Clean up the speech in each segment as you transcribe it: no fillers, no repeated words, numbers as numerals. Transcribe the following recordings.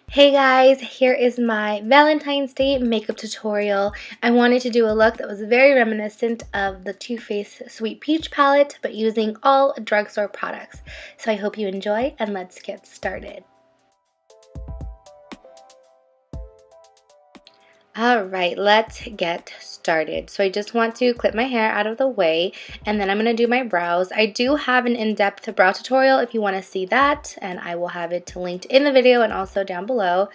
Hey guys, here is my Valentine's Day makeup tutorial. I wanted to do a look that was very reminiscent of the Too Faced Sweet Peach palette, but using all drugstore products. So I hope you enjoy, and let's get started. Alright, let's get started. So I just want to clip my hair out of the way, and then I'm going to do my brows. I do have an in-depth brow tutorial if you want to see that, and I will have it linked in the video and also down below.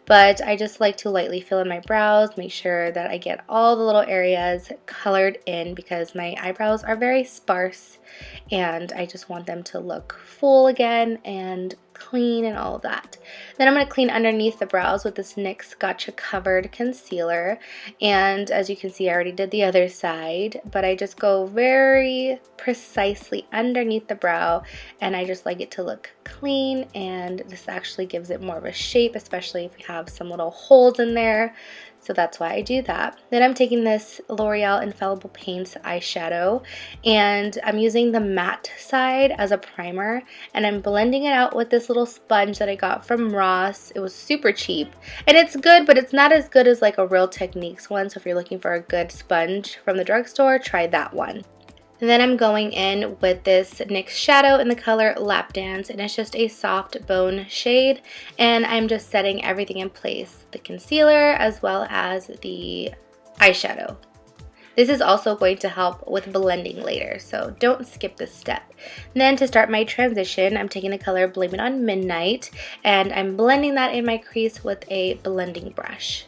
But I just like to lightly fill in my brows, make sure that I get all the little areas colored in because my eyebrows are very sparse and I just want them to look full again and clean and all of that. Then I'm going to clean underneath the brows with this NYX Gotcha Covered Concealer, and as you can see I already did the other side, but I just go very precisely underneath the brow and I just like it to look clean, and this actually gives it more of a shape, especially if you have some little holes in there. So that's why I do that. Then I'm taking this L'Oreal Infallible Paints eyeshadow and I'm using the matte side as a primer, and I'm blending it out with this little sponge that I got from Ross. It was super cheap and it's good, but it's not as good as like a Real Techniques one. So if you're looking for a good sponge from the drugstore, try that one. And then I'm going in with this NYX shadow in the color Lap Dance, and it's just a soft bone shade, and I'm just setting everything in place, the concealer as well as the eyeshadow. This is also going to help with blending later, so don't skip this step. And then to start my transition, I'm taking the color Blame It On Midnight, and I'm blending that in my crease with a blending brush.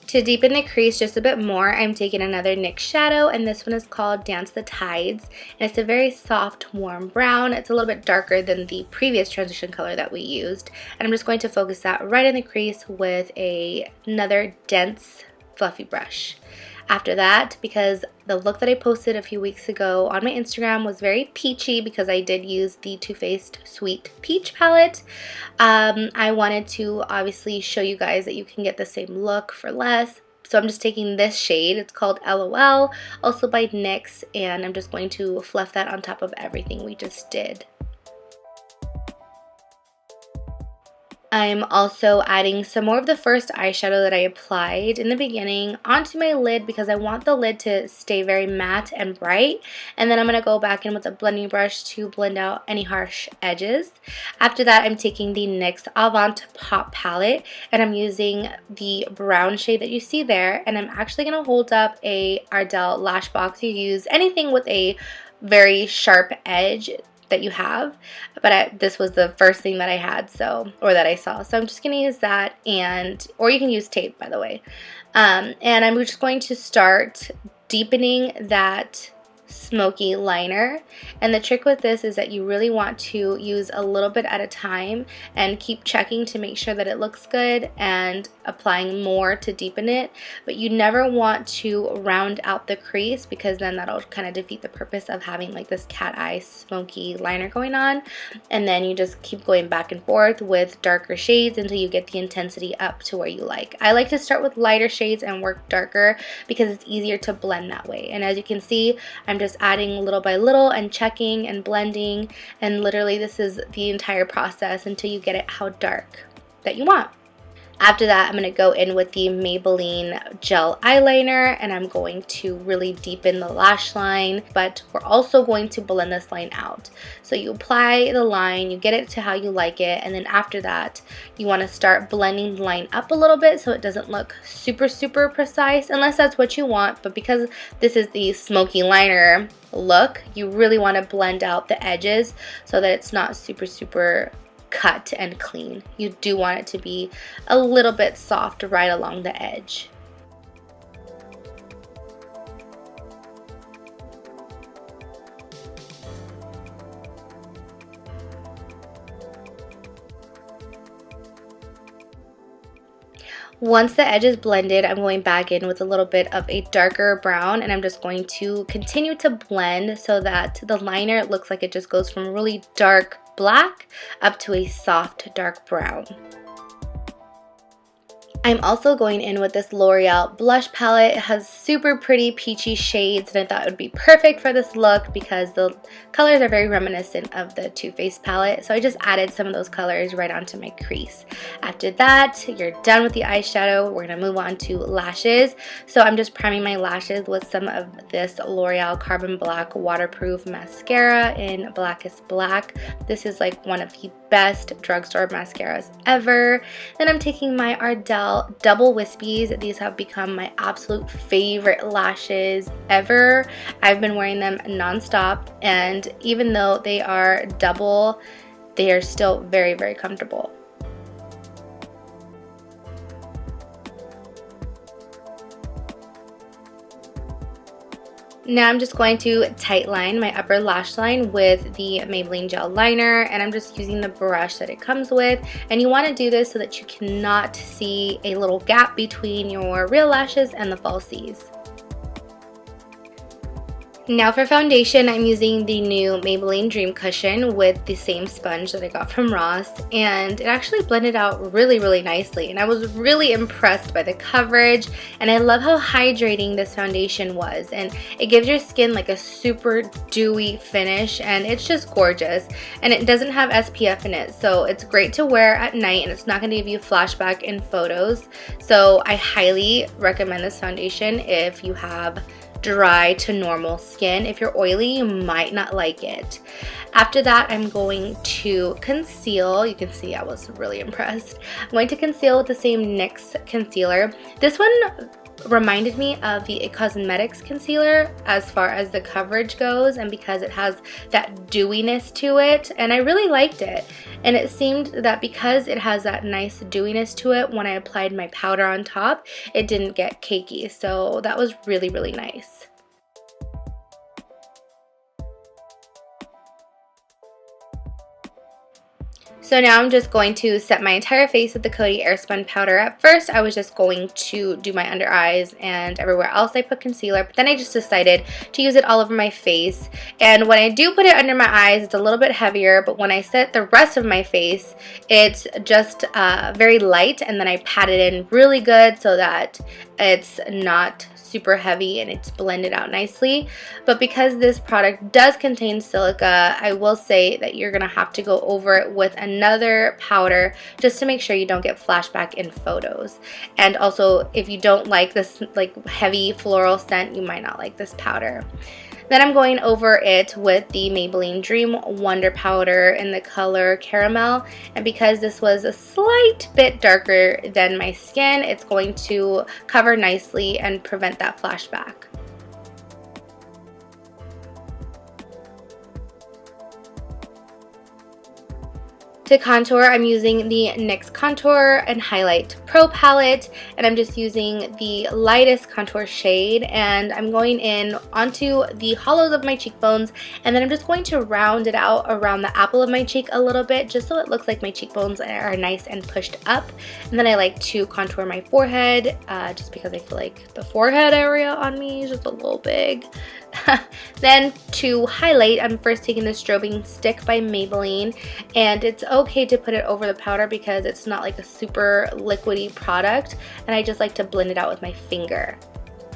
To deepen the crease just a bit more, I'm taking another NYX shadow, and this one is called Dance the Tides, and it's a very soft, warm brown. It's a little bit darker than the previous transition color that we used, and I'm just going to focus that right in the crease with another dense, fluffy brush. After that, because the look that I posted a few weeks ago on my Instagram was very peachy because I did use the Too Faced Sweet Peach palette, I wanted to obviously show you guys that you can get the same look for less. So I'm just taking this shade, it's called LOL, also by NYX, and I'm just going to fluff that on top of everything we just did. I'm also adding some more of the first eyeshadow that I applied in the beginning onto my lid because I want the lid to stay very matte and bright, and then I'm going to go back in with a blending brush to blend out any harsh edges. After that, I'm taking the NYX Avant Pop Palette, and I'm using the brown shade that you see there, and I'm actually going to hold up a Ardell lash box. You use anything with a very sharp edge that you have, but this was the first thing that I had, or that I saw, so I'm just going to use that, or you can use tape, by the way, and I'm just going to start deepening that smoky liner. And the trick with this is that you really want to use a little bit at a time and keep checking to make sure that it looks good and applying more to deepen it, but you never want to round out the crease because then that'll kind of defeat the purpose of having like this cat eye smoky liner going on. And then you just keep going back and forth with darker shades until you get the intensity up to where you like. I like to start with lighter shades and work darker because it's easier to blend that way. And as you can see, I'm just adding little by little and checking and blending, and literally this is the entire process until you get it how dark that you want. After that, I'm going to go in with the Maybelline gel eyeliner, and I'm going to really deepen the lash line, but we're also going to blend this line out. So you apply the line, you get it to how you like it, and then after that, you want to start blending the line up a little bit so it doesn't look super, super precise, unless that's what you want. But because this is the smoky liner look, you really want to blend out the edges so that it's not super, super cut and clean. You do want it to be a little bit soft right along the edge. Once the edge is blended, I'm going back in with a little bit of a darker brown, and I'm just going to continue to blend so that the liner looks like it just goes from really dark black up to a soft dark brown. I'm also going in with this L'Oreal blush palette. It has super pretty peachy shades, and I thought it would be perfect for this look because the colors are very reminiscent of the Too Faced palette. So I just added some of those colors right onto my crease. After that, you're done with the eyeshadow. We're going to move on to lashes. So I'm just priming my lashes with some of this L'Oreal Carbon Black Waterproof Mascara in Blackest Black. This is like one of the best drugstore mascaras ever. Then I'm taking my Ardell Double Wispies. These have become my absolute favorite lashes ever. I've been wearing them non-stop, and even though they are double, they are still very, very comfortable. Now I'm just going to tightline my upper lash line with the Maybelline Gel Liner, and I'm just using the brush that it comes with. And you want to do this so that you cannot see a little gap between your real lashes and the falsies. Now for foundation, I'm using the new Maybelline Dream Cushion with the same sponge that I got from Ross, and it actually blended out really, really nicely, and I was really impressed by the coverage, and I love how hydrating this foundation was, and it gives your skin like a super dewy finish, and it's just gorgeous. And it doesn't have SPF in it, so it's great to wear at night, and it's not going to give you flashback in photos. So I highly recommend this foundation if you have dry to normal skin. If you're oily, you might not like it. After that, I'm going to conceal. You can see I was really impressed. I'm going to conceal with the same NYX concealer. This one reminded me of the Cosmetics concealer as far as the coverage goes, and because it has that dewiness to it, and I really liked it. And it seemed that because it has that nice dewiness to it, when I applied my powder on top, it didn't get cakey, so that was really, really nice. So now I'm just going to set my entire face with the Cody Airspun powder. At first, I was just going to do my under eyes, and everywhere else I put concealer, but then I just decided to use it all over my face. And when I do put it under my eyes, it's a little bit heavier, but when I set the rest of my face, it's just very light, and then I pat it in really good so that it's not super heavy and it's blended out nicely. But because this product does contain silica, I will say that you're gonna have to go over it with another powder just to make sure you don't get flashback in photos. And also, if you don't like this like heavy floral scent, you might not like this powder. Then I'm going over it with the Maybelline Dream Wonder Powder in the color Caramel, and because this was a slight bit darker than my skin, it's going to cover nicely and prevent that flashback. To contour, I'm using the NYX Contour and Highlight Pro palette, and I'm just using the lightest contour shade, and I'm going in onto the hollows of my cheekbones, and then I'm just going to round it out around the apple of my cheek a little bit, just so it looks like my cheekbones are nice and pushed up. And then I like to contour my forehead, just because I feel like the forehead area on me is just a little big. Then to highlight, I'm first taking the Strobing stick by Maybelline, and it's okay to put it over the powder because it's not like a super liquidy product, and I just like to blend it out with my finger.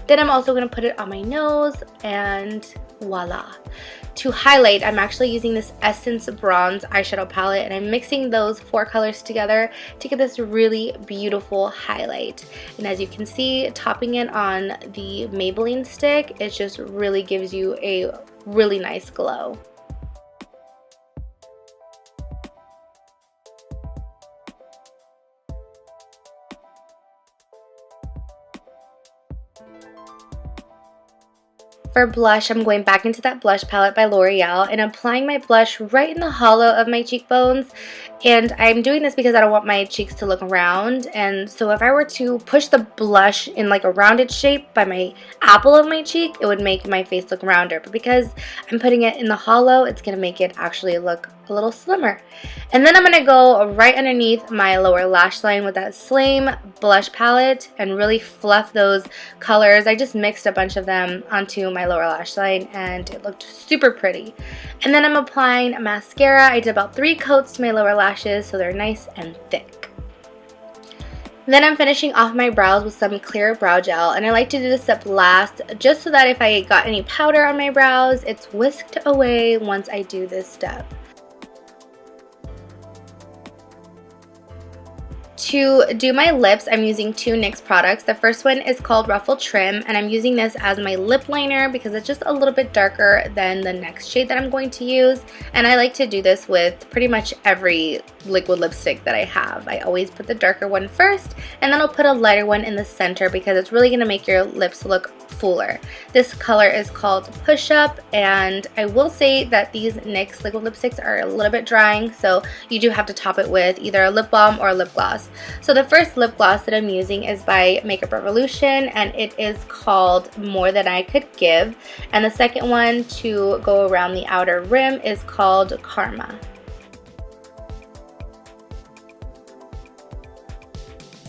Then I'm also going to put it on my nose, and voila. To highlight, I'm actually using this Essence Bronze eyeshadow palette, and I'm mixing those 4 colors together to get this really beautiful highlight. And as you can see, topping it on the Maybelline stick, it just really gives you a really nice glow. For blush, I'm going back into that blush palette by L'Oreal and applying my blush right in the hollow of my cheekbones. And I'm doing this because I don't want my cheeks to look round, and so if I were to push the blush in like a rounded shape by my apple of my cheek, it would make my face look rounder. But because I'm putting it in the hollow, it's going to make it actually look a little slimmer. And then I'm going to go right underneath my lower lash line with that same blush palette and really fluff those colors. I just mixed a bunch of them onto my lower lash line, and it looked super pretty. And then I'm applying mascara. I did about 3 coats to my lower lashes so they're nice and thick. Then I'm finishing off my brows with some clear brow gel, and I like to do this step last just so that if I got any powder on my brows, it's whisked away once I do this step. To do my lips, I'm using two NYX products. The first one is called Ruffle Trim, and I'm using this as my lip liner because it's just a little bit darker than the next shade that I'm going to use. And I like to do this with pretty much every liquid lipstick that I have. I always put the darker one first, and then I'll put a lighter one in the center because it's really going to make your lips look fuller. This color is called Push Up, and I will say that these NYX liquid lipsticks are a little bit drying, so you do have to top it with either a lip balm or a lip gloss. So the first lip gloss that I'm using is by Makeup Revolution, and it is called More Than I Could Give. And the second one to go around the outer rim is called Karma.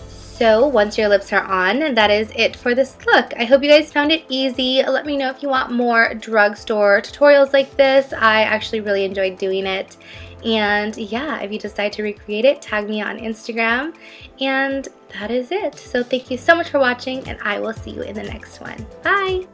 So once your lips are on, that is it for this look. I hope you guys found it easy. Let me know if you want more drugstore tutorials like this. I actually really enjoyed doing it. And yeah, if you decide to recreate it, tag me on Instagram. And that is it. So thank you so much for watching, and I will see you in the next one. Bye!